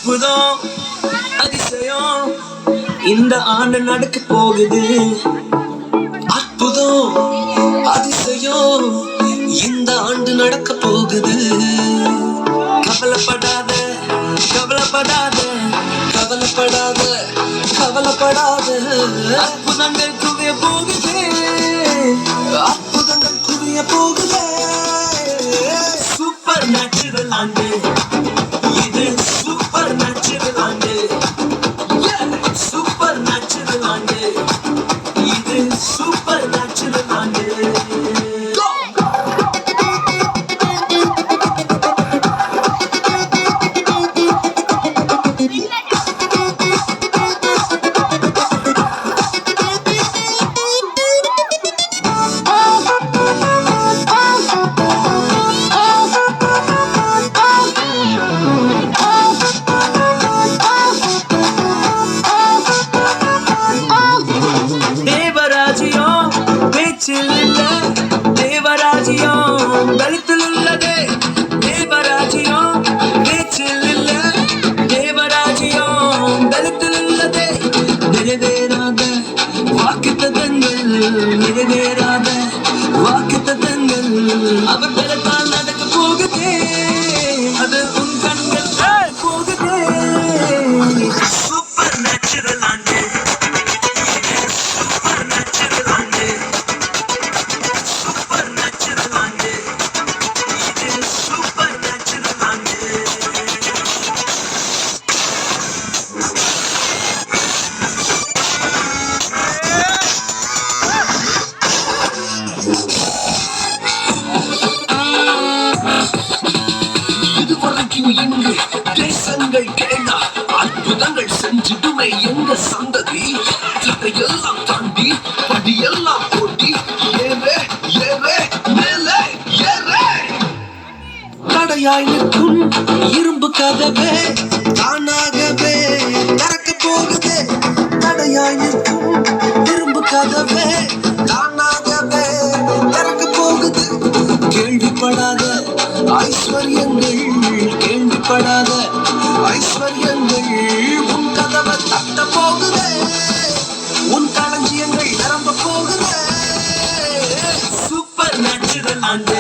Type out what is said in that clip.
அற்புதம் அதிசயம் இந்த ஆண்டு நடக்க போகுது. அற்புதம் அதிசயம் இந்த ஆண்டு நடக்க போகுது. கவலைப்படாத கவலைப்படாத கவலைப்படாத கவலைப்படாத. அற்புதங்கள் குவிய போகுது, அற்புதங்கள் குவிய போகுது. சூப்பர் நேச்சுரல் ஆண்டு இது, சூப்பர் நேச்சுரல் ஆண்டு, சூப்பர் நேச்சுரல் ஆண்டு இது, சூப்பர் நேச்சுரல் ஆண்டு. தேவராஜ்யம் பலித்தில் உள்ளது, தேவராஜ்யம் பேச்சில் இல்ல, தேவராஜ்யம் பலித்தில் உள்ளது. நிறைவேறாத வாக்குத்தத்தங்கள், நிறைவேறாத வாக்குத்தத்தங்கள் அவர் பலத்தால் நடக்க போகுது. அது உன் கண்கள் போகுது. சூப்பர் நேச்சுரல் ஆண்டு, சூப்பர் நேச்சுரல் ஆண்டு, சூப்பர் நேச்சுரல் ஆண்டு இது, சூப்பர் நேச்சுரல் ஆண்டு. இதுவரைக்கும் இங்கு தேசங்கள் கேளா, அற்புதங்கள் செஞ்சிடுமே எங்க சந்ததி. தடையெல்லாம் தாண்டி படியெல்லாம் போட்டி ஏறே ஏறே மேலே ஏறே. தடையாய் நிற்கும் இரும்பு கதவே தானாகவே திறக்க போகுது. தடையாய் நிற்கும் இரும்பு கதவே தானாகவே திறக்க போகுது. கேள்விப்படாத ஐஸ்வர்யங்கள், கேள்விப்படாத ஐஸ்வர்யங்கள் உன் கதவை தட்ட போகுது. உன் களஞ்சியங்கள் நிரம்ப போகுது. சூப்பர் நேச்சுரல் ஆண்டு